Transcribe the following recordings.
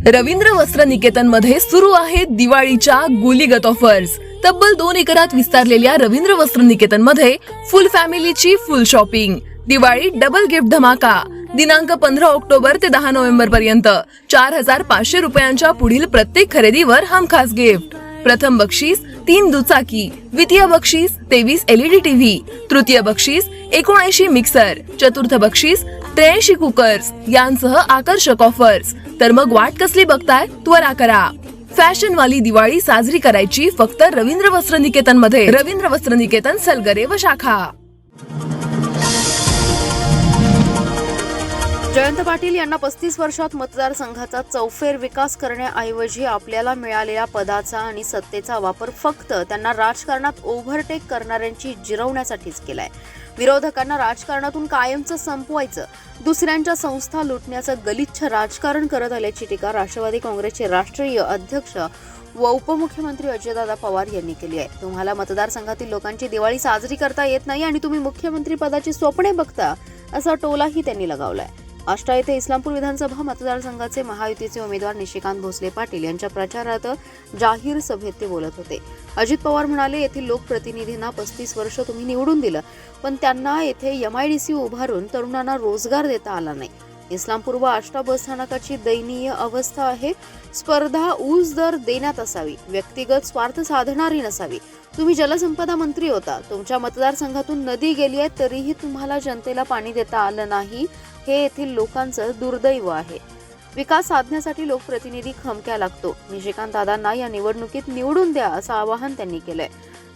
रवींद्र वस्त्र निकेतन मध्ये सुरू आहेत दिवाळीच्या गुलीगत ऑफर्स। तब्बल 2 एकरात विस्तारलेल्या रवींद्र वस्त्र निकेतन मध्ये फुल फॅमिलीची full shopping. Diwali double gift धमाका दिनांक 15 ऑक्टोबर ते 10 नोव्हेंबर पर्यंत 4500 रुपयांच्या पुढील प्रत्येक खरेदीवर हमखास गिफ्ट। प्रथम बक्षीस 3 दुचाकी, द्वितीय बक्षीस 23 LED टीव्ही, तृतीय बक्षीस 79 मिक्सर, चतुर्थ बक्षीस 83 कुकर्स यांसह आकर्षक ऑफर्स। तर मग वाट कसली बघताय, त्वरा करा। फॅशन वाली दिवाळी साजरी करायची फक्त रवींद्र वस्त्र निकेतन मध्ये। रवींद्र वस्त्र निकेतन, सलगरे व शाखा। जयंत पाटील यांना 35 वर्षात मतदारसंघाचा चौफेर विकास करण्याऐवजी आपल्याला मिळालेल्या पदाचा आणि सत्तेचा वापर फक्त त्यांना राजकारणात ओव्हरटेक करणाऱ्यांची जिरवण्यासाठीच केलाय। विरोधकांना राजकारणातून कायमचं संपवायचं, दुसऱ्यांच्या संस्था लुटण्याचं गलिच्छ राजकारण करत आल्याची टीका राष्ट्रवादी काँग्रेसचे राष्ट्रीय अध्यक्ष व उपमुख्यमंत्री अजितदादा पवार यांनी केली आहे। तुम्हाला मतदारसंघातील लोकांची दिवाळी साजरी करता येत नाही आणि तुम्ही मुख्यमंत्री पदाची स्वप्ने बघता, असा टोलाही त्यांनी लगावलाय। आष्टा येथे इस्लामपूर विधानसभा मतदारसंघाचे महायुतीचे उमेदवार निशिकांत भोसले पाटील यांच्या प्रचारात जाहीर सभेत ते बोलत होते। अजित पवार म्हणाले, येथील लोकप्रतिनिधींना 35 वर्ष तुम्ही निवडून दिलं, पण त्यांना येथे MIDC उभारून तरुणांना रोजगार देता आला नाही। इस्लामपूर व आष्टा बस स्थानकाची दयनीय अवस्था आहे। स्पर्धा ऊस दर देण्यात असावी, व्यक्तिगत स्वार्थ साधणारी नसावी। तुम्ही जलसंपदा मंत्री होता, तुमच्या मतदारसंघातून नदी गेली आहे तरीही तुम्हाला जनतेला पाणी देता आलं नाही, हे येथील लोकांचं दुर्दैव आहे। विकास साधण्यासाठी लोकप्रतिनिधी खमक्या लागतो। निशिकांत दादांना या निवडणुकीत निवडून द्या, असं आवाहन त्यांनी केलंय।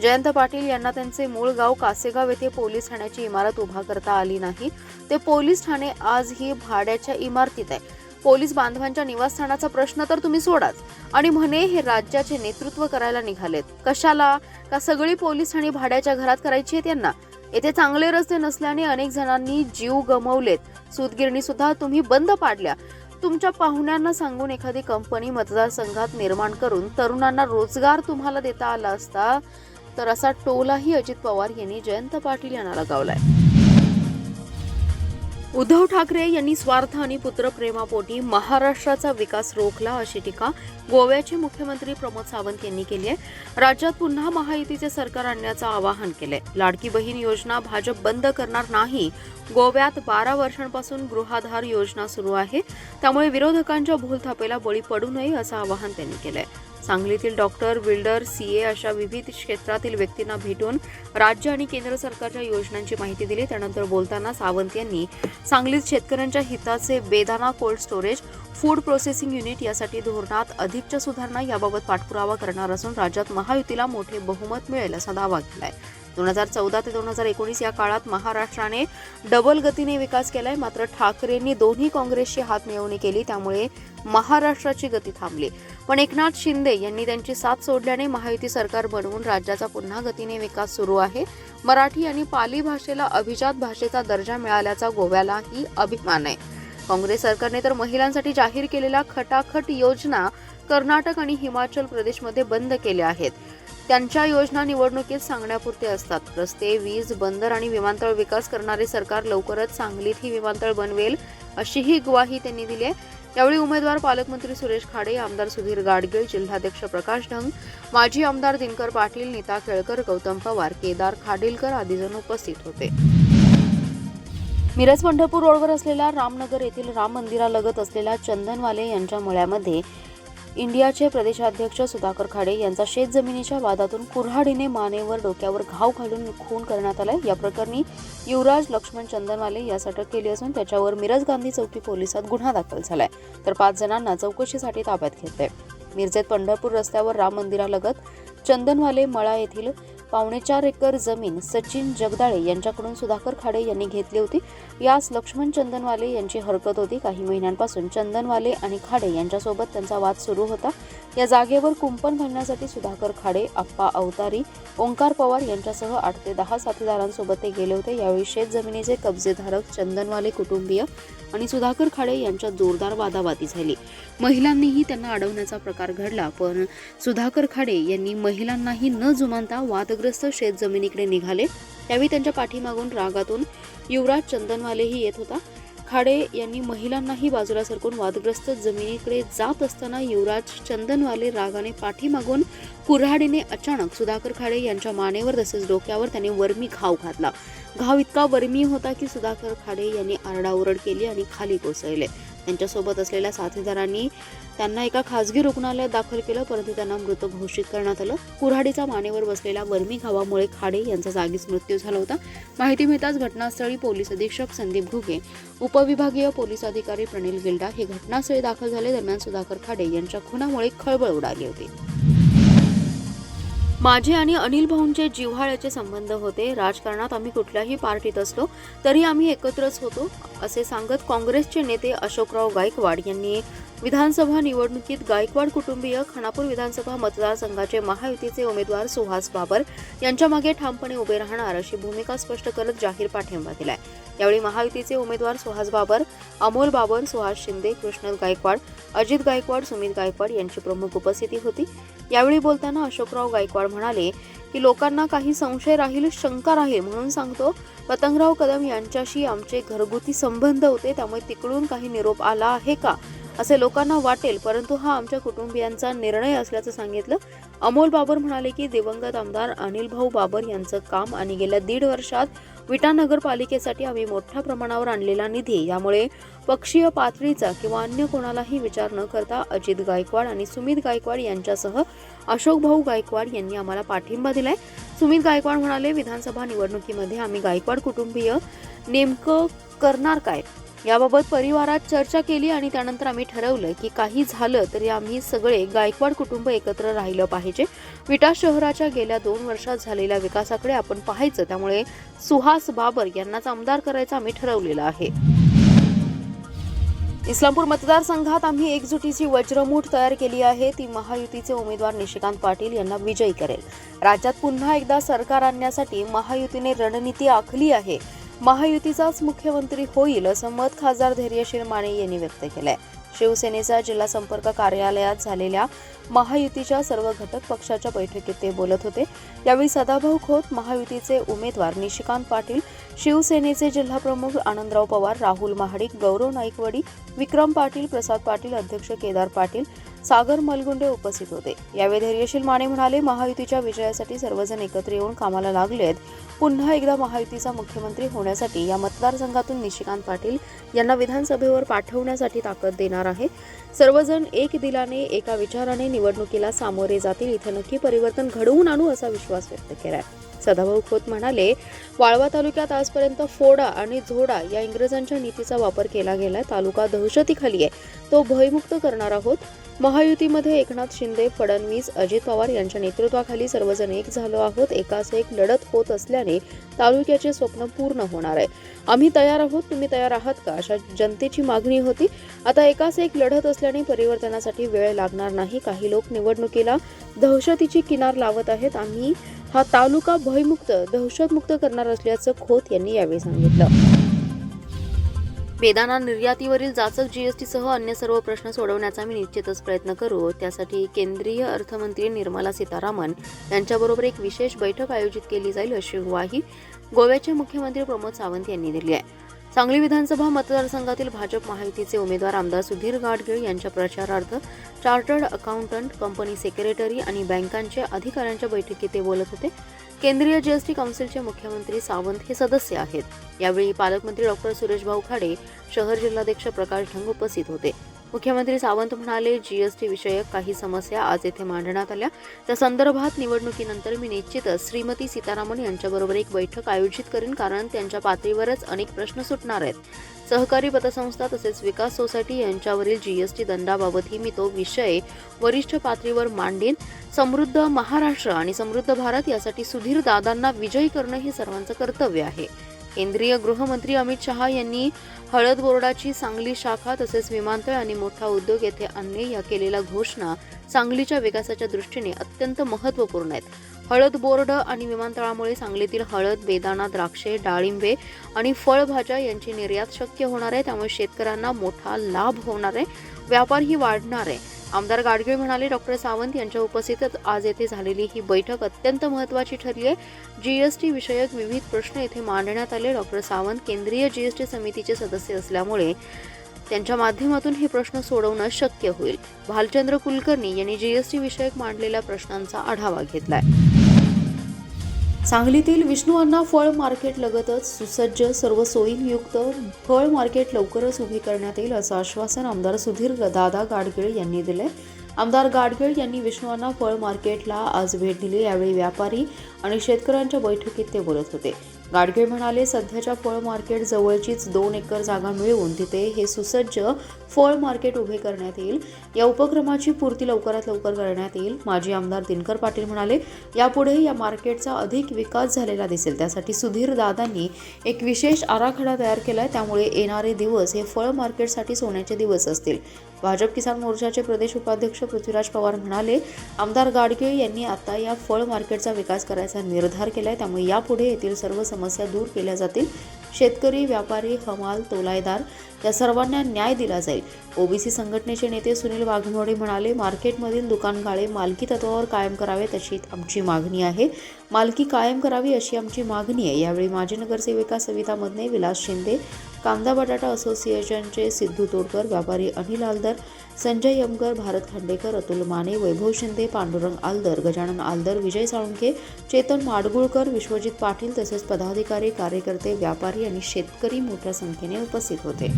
जयंत पाटील यांना त्यांचे मूळ गाव कासेगाव येथे पोलीस ठाण्याची इमारत उभा करता आली नाही। ते पोलीस ठाणे आजही भाड्याच्या इमारतीत आहे। पोलीस बांधवांच्या निवासस्थानाचा प्रश्न तर तुम्ही सोडाच आणि म्हणे हे राज्याचे नेतृत्व करायला निघालेत। कशाला? का सगळी पोलीस ठाणी भाड्याच्या घरात करायची आहेत यांना? येथे चांगले रस्ते नसल्याने अनेक जणांनी जीव गमावलेत। सूतगिरणी सुद्धा तुम्ही बंद पाडल्या। तुमच्या पाहुण्यांना सांगून एखादी कंपनी मतदारसंघात निर्माण करून तरुणांना रोजगार तुम्हाला देता आला असता, तर असा टोलाही अजित पवार यांनी जयंत पाटील यांना लगावलाय। उद्धव ठाकरे यांनी स्वार्थ आणि पुत्रप्रेमापोटी महाराष्ट्राचा विकास रोखला, अशी टीका गोव्याचे मुख्यमंत्री प्रमोद सावंत यांनी केली आहे। राज्यात पुन्हा महायुतीचे सरकार आणण्याचं आवाहन केलंय। लाडकी बहीण योजना भाजप बंद करणार नाही। गोव्यात 12 वर्षांपासून गृहाधार योजना सुरू आहे, त्यामुळे विरोधकांच्या भूलथापेला बळी पडू नये, असं आवाहन त्यांनी केलंय। सांगलीतील डॉक्टर, बिल्डर, CA अशा विविध क्षेत्रातील व्यक्तींना भेटून राज्य आणि केंद्र सरकारच्या योजनांची माहिती दिली। त्यानंतर बोलताना सावंत यांनी सांगलीत शेतकऱ्यांच्या हिताचे बेदाना cold storage, food processing unit यासाठी धोरणात अधिकच्या सुधारणा याबाबत पाठपुरावा करणार असून राज्यात महायुतीला मोठे बहुमत मिळेल, असा दावा केलाय। 2014 ते 2019 या काळात महाराष्ट्राने डबल गतीने विकास केलाय, मात्र ठाकरेंनी दोन्ही काँग्रेसची हात मिळवणी केली, त्यामुळे महाराष्ट्राची गती थांबली। पण एकनाथ शिंदे यांनी त्यांची साथ सोडल्याने महायुती सरकार बनवून राज्याचा पुन्हा गतीने विकास सुरू आहे। मराठी आणि पाली भाषेला अभिजात भाषेचा दर्जा मिळाल्याचा गोव्यालाही अभिमान आहे। काँग्रेस सरकारने तर महिलांसाठी जाहीर केलेल्या खटाखट योजना कर्नाटक आणि हिमाचल प्रदेशमध्ये बंद केल्या आहेत। त्यांच्या योजना निवडणुकीत सांगण्यापुरते असतात। रस्ते, वीज, बंदर आणि विमानतळ विकास करणारे सरकार लवकरच सांगलीतही विमानतळ बनवेल, अशीही ग्वाही त्यांनी दिली आहे। यावेळी उमेदवार पालकमंत्री सुरेश खाडे, आमदार सुधीर गाडगीळ, जिल्हाध्यक्ष प्रकाश ढंग, माजी आमदार दिनकर पाटील, नीता केळकर, गौतम पवार, केदार खाडीलकर आदी जण उपस्थित होते। मिरज पंढरपूर रोडवर असलेल्या रामनगर येथील राम मंदिरालगत असलेल्या चंदनवाले यांच्या मळ्यामध्ये इंडियाचे प्रदेशाध्यक्ष सुधाकर खाडे यांचा शेतजमिनीच्या वादातून कुऱ्हाडीने मानेवर डोक्यावर घाव घालून खून करण्यात आलाय। या प्रकरणी युवराज लक्ष्मण चंदनवाले यास अटक केली असून त्याच्यावर मिरज गांधी चौकी पोलिसात गुन्हा दाखल झालाय, तर 5 जणांना चौकशीसाठी ताब्यात घेतलंय। मिरजेत पंढरपूर रस्त्यावर राम मंदिरालगत चंदनवाले मळा येथील 4.25 एकर जमीन सचिन जगदाळे यांच्याकडून सुधाकर खाडे यांनी घेतली होती। यास लक्ष्मण चंदनवाले यांची हरकत होती। काही महिन्यांपासून चंदनवाले आणि खाडे यांच्यासोबत त्यांचा वाद सुरू होता। या जागेवर कुंपण घालण्यासाठी सुधाकर खाडे, आप्पा अवतारी, ओंकार पवार यांच्यासह 8 ते 10 साथीदारांसोबत ते गेले होते। यावेळी शेत जमिनीचे कब्जेधारक चंदनवाले कुटुंबीय आणि सुधाकर खाडे यांच्यात जोरदार वादावादी झाली। महिलांनीही त्यांना अडवण्याचा प्रकार घडला, पण सुधाकर खाडे यांनी महिलांनाही न जुमानता वादग्रस्त शेत जमिनीकडे निघाले। त्यावेळी त्यांच्या पाठीमागून रागातून युवराज चंदनवालेही येत होता। खाडे यांनी महिलांनाही बाजूला सरकून वादग्रस्त जमिनीकडे जात असताना युवराज चंदनवाले रागाने पाठीमागून कुऱ्हाडीने अचानक सुधाकर खाडे यांच्या मानेवर तसेच डोक्यावर त्याने वर्मी घाव घातला. घाव इतका वर्मी होता की सुधाकर खाडे यांनी आरडाओरड केली आणि खाली कोसळले. त्यांच्यासोबत असलेल्या साथीदारांनी त्यांना एका खासगी रुग्णालयात दाखल केलं, परंतु त्यांना मृत घोषित करण्यात आलं. कुऱ्हाडीचा मानेवर बसलेल्या वर्मी घावामुळे खाडे यांचा जागीच मृत्यू झाला होता. माहिती मिळताच घटनास्थळी पोलीस अधीक्षक संदीप घुगे, उपविभागीय पोलीस अधिकारी प्रणिल गिल्डा हे घटनास्थळी दाखल झाले. दरम्यान सुधाकर खाडे यांच्या खुनामुळे खळबळ उडाली होती. माझे आणि अनिल भाऊंचे जिव्हाळ्याचे संबंध होते. राजकारणात आम्ही कुठल्याही पार्टीत असलो तरी आम्ही एकत्रच होतो, असे सांगत काँग्रेसचे नेते अशोकराव गायकवाड यांनी विधानसभा निवडणुकीत गायकवाड कुटुंबीय खानापूर विधानसभा मतदारसंघाचे महायुतीचे उमेदवार सुहास बाबर यांच्या मागे ठामपणे उभे राहणार अशी भूमिका स्पष्ट करत जाहीर पाठिंबा दिलाय. यावेळी महायुतीचे उमेदवार सुहास बाबर, अमोल बाबर, सुहास शिंदे, कृष्णल गायकवाड, अजित गायकवाड, सुमित गायकवाड यांची प्रमुख उपस्थिती होती. यावेळी बोलताना अशोकराव गायकवाड म्हणाले की लोकांना काही संशय राहील, शंका राहील म्हणून सांगतो. पतंगराव कदम यांच्याशी आमचे घरगुती संबंध होते, त्यामुळे तिकडून काही निरोप आला आहे का असे लोकांना वाटेल, परंतु हा आमच्या कुटुंबियांचा निर्णय असल्याचं सांगितलं. अमोल बाबर म्हणाले की दिवंगत आमदार अनिल भाऊ बाबर यांचं काम आणि गेल्या 1.5 वर्षात विटा नगरपालिकेसाठी आम्ही मोठ्या प्रमाणावर आणलेला निधी, यामुळे पक्षीय पातळीचा किंवा अन्य कोणालाही विचार न करता अजित गायकवाड आणि सुमित गायकवाड यांच्यासह अशोक भाऊ गायकवाड यांनी आम्हाला पाठिंबा दिलाय. सुमित गायकवाड म्हणाले, विधानसभा निवडणुकीमध्ये आम्ही गायकवाड कुटुंबीय नेमकं करणार काय याबाबत परिवारात चर्चा केली आणि त्यानंतर आम्ही ठरवलं की काही झालं तरी आम्ही सगळे गायकवाड कुटुंब एकत्र राहिलं पाहिजे. विटा शहराच्या गेल्या 2 वर्षात झालेल्या विकासाकडे आपण पाहायचं, त्यामुळे सुहास बाबर यांनाच आमदार करायचं आम्ही ठरवलेलं आहे. इस्लामपूर मतदारसंघात आम्ही एकजुटीची वज्रमूठ तयार केली आहे. ती महायुतीचे उमेदवार निशिकांत पाटील यांना विजयी करेल. राज्यात पुन्हा एकदा सरकार आणण्यासाठी महायुतीने रणनीती आखली आहे. महायुतीचाच मुख्यमंत्री होईल असं मत खासदार धैर्यशील माने यांनी व्यक्त केलंय. शिवसेनेच्या जिल्हा संपर्क कार्यालयात झालेल्या महायुतीच्या सर्व घटक पक्षाच्या बैठकीत ते बोलत होते. यावेळी सदाभाऊ खोत, महायुतीचे उमेदवार निशिकांत पाटील, शिवसेनेचे जिल्हाप्रमुख आनंदराव पवार, राहुल महाडिक, गौरव नाईकवडी, विक्रम पाटील, प्रसाद पाटील, अध्यक्ष केदार पाटील, सागर मलगुंडे उपस्थित होते. यावेळी धैर्यशील माने म्हणाले, महायुतीच्या विजयासाठी सर्वजण एकत्र येऊन कामाला लागलेत. पुन्हा एकदा महायुतीचा मुख्यमंत्री होण्यासाठी या मतदारसंघातून निशिकांत पाटील यांना विधानसभेवर पाठवण्यासाठी ताकद देणार आहे. सर्वजण एक दिलाने, एका विचाराने निवडणुकीला सामोरे जातील. इथे नक्की परिवर्तन घडवून आणू असा विश्वास व्यक्त केलाय. सदाभाऊ खोत म्हणाले, वाळवा तालुक्यात आजपर्यंत फोडा आणि झोडा या इंग्रजांच्या नीतीचा वापर केला गेलाय. तालुका दहशतीखाली आहे, तो भयमुक्त करणार आहोत. महायुतीमध्ये एकनाथ शिंदे, फडणवीस, अजित पवार यांच्या नेतृत्वाखाली सर्वजण एक झालो आहोत. एकास एक लढत होत असल्याने तालुक्याचे स्वप्न पूर्ण होणार आहे. आम्ही तयार आहोत, तुम्ही तयार आहात का, अशा जनतेची मागणी होती. आता एकास एक लढत असल्याने परिवर्तनासाठी वेळ लागणार नाही. काही लोक निवडणुकीला दहशतीची किनार लावत आहेत. आम्ही हा तालुका भयमुक्त, दहशतमुक्त करणार असल्याचं खोत यांनी यावेळी सांगितलं. बेदाणा निर्यातीवरील जाचक जीएसटीसह अन्य सर्व प्रश्न सोडवण्याचा मी निश्चितच प्रयत्न करू. त्यासाठी केंद्रीय अर्थमंत्री निर्मला सीतारामन यांच्याबरोबर एक विशेष बैठक आयोजित केली जाईल, अशी ग्वाही गोव्याचे मुख्यमंत्री प्रमोद सावंत यांनी दिली आहे. सांगली विधानसभा मतदारसंघातील भाजप महायुतीचे उमेदवार आमदार सुधीर गाडगीळ यांच्या प्रचारार्थ चार्टर्ड अकाउंटंट, कंपनी सेक्रेटरी आणि बँकांच्या अधिकाऱ्यांच्या बैठकीत ते बोलत होते. केंद्रीय जीएसटी काउन्सिलचे मुख्यमंत्री सावंत हे सदस्य आहेत. यावेळी पालकमंत्री डॉक्टर सुरेशभाऊ खाडे, शहर जिल्हाध्यक्ष प्रकाश ढंग उपस्थित होते. मुख्यमंत्री सावंत म्हणाले, जीएसटी विषयक काही समस्या आज येथे मांडण्यात आल्या. त्या संदर्भात निवडणुकीनंतर मी निश्चितच श्रीमती सीतारामन यांच्याबरोबर एक बैठक आयोजित करेन, कारण त्यांच्या पातळीवरच अनेक प्रश्न सुटणार आहेत. सहकारी पतसंस्था तसेच विकास सोसायटी यांच्यावरील जीएसटी दंडाबाबतही मी तो विषय वरिष्ठ पातळीवर मांडेन. समृद्ध महाराष्ट्र आणि समृद्ध भारत यासाठी सुधीर दादांना विजयी करणं हे सर्वांचं कर्तव्य आहे. केंद्रीय गृहमंत्री अमित शहा यांनी हळद बोर्डाची सांगली शाखा तसेच विमानतळ आणि मोठा उद्योग येथे आणणे या केलेल्या घोषणा सांगलीच्या विकासाच्या दृष्टीने अत्यंत महत्त्वपूर्ण आहेत. हळद बोर्ड आणि विमानतळामुळे सांगलीतील हळद, बेदाणा, द्राक्षे, डाळिंबे आणि फळभाज्या यांची निर्यात शक्य होणार आहे. त्यामुळे शेतकऱ्यांना मोठा लाभ होणार आहे, व्यापारही वाढणार आहे. आमदार गाडगीळ म्हणाले, डॉक्टर सावंत यांच्या उपस्थितीत आज येथे झालेली ही बैठक अत्यंत महत्त्वाची ठरली आहे. जीएसटी विषयक विविध प्रश्न येथे मांडण्यात आले. डॉक्टर सावंत केंद्रीय जीएसटी समितीचे सदस्य असल्यामुळे त्यांच्या माध्यमातून हे प्रश्न सोडवणं शक्य होईल. भालचंद्र कुलकर्णी यांनी जीएसटी विषयक मांडलेल्या प्रश्नांचा आढावा घेतलाय. सांगलीतील विष्णू अण्णा फळ मार्केट लगतच सुसज्ज सर्व सोयींयुक्त फळ मार्केट लवकरच उभे करण्यात येईल असं आश्वासन आमदार सुधीर दादा गाडगीळ यांनी दिले. आमदार गाडगीळ यांनी विष्णू अण्णा फळ मार्केटला आज भेट दिली. यावेळी व्यापारी आणि शेतकऱ्यांच्या बैठकीत ते बोलत होते. गाडगीळ म्हणाले, सध्याच्या फळ मार्केट जवळचीच 2 एकर जागा मिळवून तिथे हे सुसज्ज फळ मार्केट उभे करण्यात येईल. या उपक्रमाची पूर्ती लवकरात लवकर करण्यात येईल. माजी आमदार दिनकर पाटील म्हणाले, यापुढे या मार्केटचा अधिक विकास झालेला दिसेल. त्यासाठी सुधीर दादांनी एक विशेष आराखडा तयार केलाय. त्यामुळे येणारे दिवस हे फळ मार्केटसाठी सोन्याचे दिवस असतील. भाजप किसान मोर्चाचे प्रदेश उपाध्यक्ष पृथ्वीराज पवार म्हणाले, आमदार गाडगीळ यांनी आता या फळ मार्केटचा विकास करायचा निर्धार केलाय. त्यामुळे यापुढे येथील सर्व समस्या दूर केल्या जातील. शेतकरी, व्यापारी, हमाल, तोलाईदार या सर्वांना न्याय दिला जाईल. ओबीसी संघटनेचे नेते सुनील वाघमोडे म्हणाले, मार्केटमधील दुकानगाळे मालकी तत्वावर कायम करावेत अशी आमची मागणी आहे. मालकी कायम करावी अशी आमची मागणी आहे. यावेळी माजी नगरसेविका सविता मदने, विलास शिंदे, कांदा बटाटा असोसिएशनचे सिद्धू तोडकर, व्यापारी अनिल आलदर, संजय यमकर, भारत खांडेकर, अतुल माने, वैभव शिंदे, पांडुरंग आलदर, गजानन आलदर, विजय साळुंखे, चेतन माडगुळकर, विश्वजित पाटील तसेच पदाधिकारी, कार्यकर्ते, व्यापारी आणि शेतकरी मोठ्या संख्येने उपस्थित होते.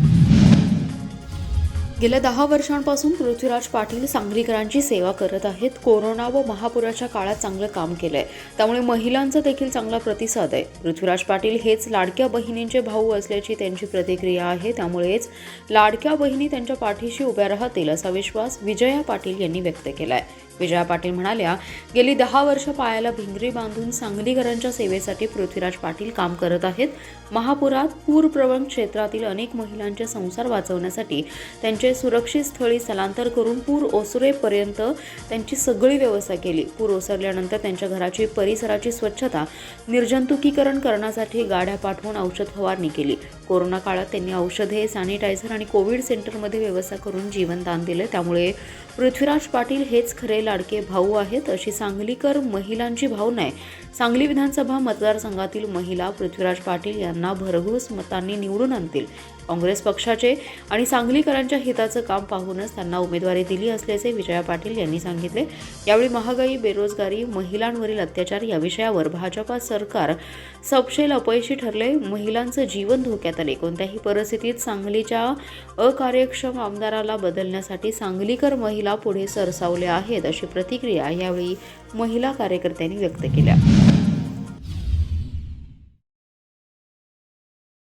गेल्या 10 वर्षांपासून पृथ्वीराज पाटील सांगलीकरांची सेवा करत आहेत. कोरोना व महापुराच्या काळात चांगलं काम केलंय. त्यामुळे महिलांचा देखील चांगला प्रतिसाद आहे. पृथ्वीराज पाटील हेच लाडक्या बहिणींचे भाऊ असल्याची त्यांची प्रतिक्रिया आहे. त्यामुळेच लाडक्या बहिणी त्यांच्या पाठीशी उभ्या राहतील असा विश्वास विजया पाटील यांनी व्यक्त केलाय. विजया पाटील म्हणाल्या, गेली 10 वर्ष पायाला भिंगरी बांधून सांगलीकरांच्या सेवेसाठी पृथ्वीराज पाटील काम करत आहेत. महापुरात पूरप्रवण क्षेत्रातील अनेक महिलांचे संसार वाचवण्यासाठी त्यांचे सुरक्षित स्थळी स्थलांतर करून पूर ओसरेपर्यंत त्यांची सगळी व्यवस्था केली. पूर ओसरल्यानंतर त्यांच्या घराची परिसराची स्वच्छता, निर्जंतुकीकरण करण्यासाठी गाड्या पाठवून औषध फवारणी केली. कोरोना काळात त्यांनी औषधे, सॅनिटायझर आणि कोविड सेंटरमध्ये व्यवस्था करून जीवनदान दिले. त्यामुळे पृथ्वीराज पाटील हेच खरे लाडके भाऊ आहेत अशी सांगलीकर महिलांची भावना आहे. सांगली विधानसभा मतदारसंघातील महिला पृथ्वीराज पाटील यांना भरघोस मतांनी निवडून आणतील. काँग्रेस पक्षाचे आणि सांगलीकरांच्या हिताचं काम पाहूनच त्यांना उमेदवारी दिली असल्याचे विजया पाटील यांनी सांगितले. यावेळी महागाई, बेरोजगारी, महिलांवरील अत्याचार या विषयावर भाजपा सरकार सपशेल अपयशी ठरले. महिलांचं जीवन धोक्यात आले. कोणत्याही परिस्थितीत सांगलीच्या अकार्यक्षम आमदाराला बदलण्यासाठी सांगलीकर महिला पुढे सरसावल्या आहेत अशी प्रतिक्रिया यावेळी महिला कार्यकर्त्यांनी व्यक्त केल्या.